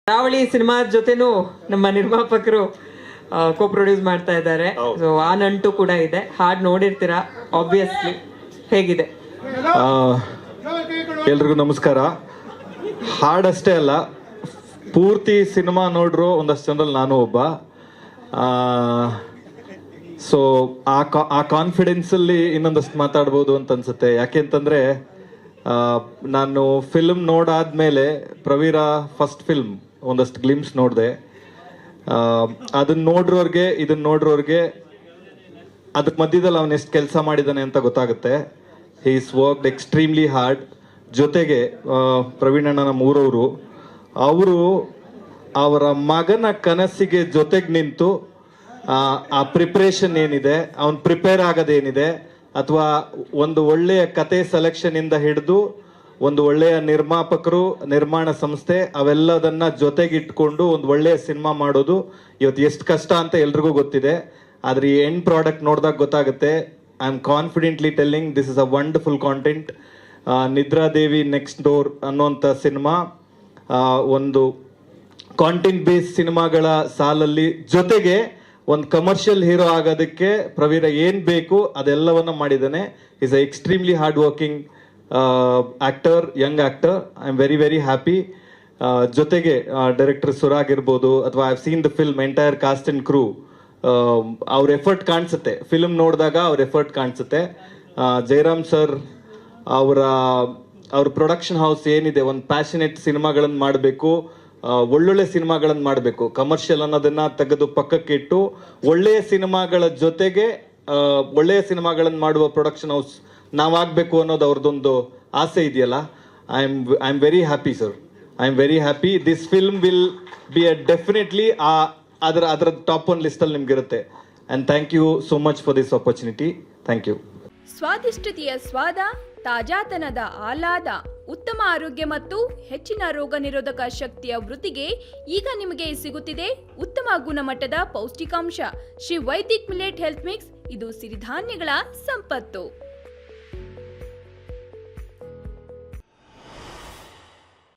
ಕರಾವಳಿ ಸಿನಿಮಾ ಜೊತೆನೂ ನಮ್ಮ ನಿರ್ಮಾಪಕರು ಕೋ ಪ್ರೊಡ್ಯೂಸ್ ಮಾಡ್ತಾ ಇದ್ದಾರೆ. ಸೊ ಆ ನಂಟು ಕೂಡ ಇದೆ. ಹಾಡ್ ನೋಡಿರ್ತೀರಾ ಆಬ್ವಿಯಸ್ಲಿ. ಹೇಗಿದೆ? ಎಲ್ರಿಗೂ ನಮಸ್ಕಾರ. ಹಾಡಷ್ಟೇ ಅಲ್ಲ, ಪೂರ್ತಿ ಸಿನಿಮಾ ನೋಡ್ರು ಒಂದಷ್ಟು ಜನರಲ್ಲಿ ನಾನು ಒಬ್ಬ. ಸೊ ಆ ಕಾನ್ಫಿಡೆನ್ಸ್ ಅಲ್ಲಿ ಇನ್ನೊಂದಷ್ಟು ಮಾತಾಡ್ಬೋದು ಅಂತ ಅನ್ಸುತ್ತೆ. ಯಾಕೆಂತಂದ್ರೆ ನಾನು ಫಿಲ್ಮ್ ನೋಡಾದ್ಮೇಲೆ ಪ್ರವೀರ ಫಸ್ಟ್ ಫಿಲ್ಮ್ ಒಂದಷ್ಟು ಗ್ಲಿಮ್ಸ್ ನೋಡಿದೆ. ಅದನ್ನ ನೋಡ್ರೋರ್ಗೆ ಇದನ್ನ ನೋಡ್ರೋರ್ಗೆ ಅದಕ್ಕೆ ಮಧ್ಯದಲ್ಲಿ ಅವನು ಎಷ್ಟು ಕೆಲಸ ಮಾಡಿದ್ದಾನೆ ಅಂತ ಗೊತ್ತಾಗುತ್ತೆ. He is worked extremely hard. ಜೊತೆಗೆ ಪ್ರವೀಣ್ ಅಣ್ಣ ನಮ್ಮ ಊರವರು, ಅವರು ಅವರ ಮಗನ ಕನಸಿಗೆ ಜೊತೆಗೆ ನಿಂತು ಆ ಪ್ರಿಪ್ರೇಷನ್ ಏನಿದೆ, ಅವನ್ ಪ್ರಿಪೇರ್ ಆಗೋದೇನಿದೆ, ಅಥವಾ ಒಂದು ಒಳ್ಳೆಯ ಕತೆ ಸೆಲೆಕ್ಷನ್ ಇಂದ ಹಿಡಿದು ಒಂದು ಒಳ್ಳೆಯ ನಿರ್ಮಾಪಕರು, ನಿರ್ಮಾಣ ಸಂಸ್ಥೆ, ಅವೆಲ್ಲದನ್ನ ಜೊತೆಗಿಟ್ಕೊಂಡು ಒಂದು ಒಳ್ಳೆಯ ಸಿನಿಮಾ ಮಾಡೋದು ಇವತ್ತು ಎಷ್ಟು ಕಷ್ಟ ಅಂತ ಎಲ್ರಿಗೂ ಗೊತ್ತಿದೆ. ಆದ್ರೆ ಈ ಎಂಡ್ ಪ್ರಾಡಕ್ಟ್ ನೋಡಿದಾಗ ಗೊತ್ತಾಗುತ್ತೆ. I am confidently telling this is a wonderful content. Nidradevi next door ಅನ್ನುವಂಥ ಸಿನಿಮಾ ಒಂದು ಕಾಂಟೆಂಟ್ ಬೇಸ್ಡ್ ಸಿನಿಮಾಗಳ ಸಾಲಲ್ಲಿ ಜೊತೆಗೆ ಒಂದು ಕಮರ್ಷಿಯಲ್ ಹೀರೋ ಆಗೋದಕ್ಕೆ ಪ್ರವೀರ ಏನ್ ಬೇಕು ಅದೆಲ್ಲವನ್ನ ಮಾಡಿದ್ದಾನೆ. Is a extremely hard working actor, young actor. I am very very happy. ಜೊತೆಗೆ ಡೈರೆಕ್ಟರ್ ಸುರಾಗ್ ಇರ್ಬೋದು, ಅಥವಾ I have seen the film, entire cast and crew. ಅವ್ರ ಎಫರ್ಟ್ ಕಾಣಿಸುತ್ತೆ, ಫಿಲ್ಮ್ ನೋಡಿದಾಗ ಅವ್ರ ಎಫರ್ಟ್ ಕಾಣಿಸುತ್ತೆ. ಜಯರಾಮ್ ಸರ್ ಅವ್ರ ಪ್ರೊಡಕ್ಷನ್ ಹೌಸ್ ಏನಿದೆ, ಒಂದು ಪ್ಯಾಷನೇಟ್ ಸಿನಿಮಾಗಳನ್ನು ಮಾಡಬೇಕು, ಒಳ್ಳೊಳ್ಳೆ ಸಿನಿಮಾಗಳನ್ನು ಮಾಡಬೇಕು. ಕಮರ್ಷಿಯಲ್ ಅನ್ನೋದನ್ನ ತೆಗೆದು ಪಕ್ಕಕ್ಕೆ ಇಟ್ಟು ಒಳ್ಳೆಯ ಸಿನಿಮಾಗಳ ಜೊತೆಗೆ ಒಳ್ಳೆಯ ಸಿನಿಮಾಗಳನ್ನು ಮಾಡುವ ಪ್ರೊಡಕ್ಷನ್ ಹೌಸ್ ನಾವಾಗಬೇಕು ಅನ್ನೋದು ಅವ್ರದ್ದೊಂದು ಆಸೆ ಇದೆಯಲ್ಲ. I am very happy sir. I am very happy. This film will be a definitely ಅದರ ಟಾಪ್ ಒನ್ ಲಿಸ್ಟ್ ಅಲ್ಲಿ ನಿಮ್ಗಿರುತ್ತೆ. And thank you so much for this opportunity. Thank you. ಸ್ವಾದಿಷ್ಟತೆಯ ಸ್ವಾದ, ತಾಜಾತನದ ಆಹ್ಲಾದ, ಉತ್ತಮ ಆರೋಗ್ಯ ಮತ್ತು ಹೆಚ್ಚಿನ ರೋಗ ನಿರೋಧಕ ಶಕ್ತಿಯ ವೃದ್ಧಿಗೆ ಈಗ ನಿಮಗೆ ಸಿಗುತ್ತಿದೆ ಉತ್ತಮ ಗುಣಮಟ್ಟದ ಪೌಷ್ಟಿಕಾಂಶ. Shri Vaidik millet health mix. ಇದು ಸಿರಿಧಾನ್ಯಗಳ ಸಂಪತ್ತು.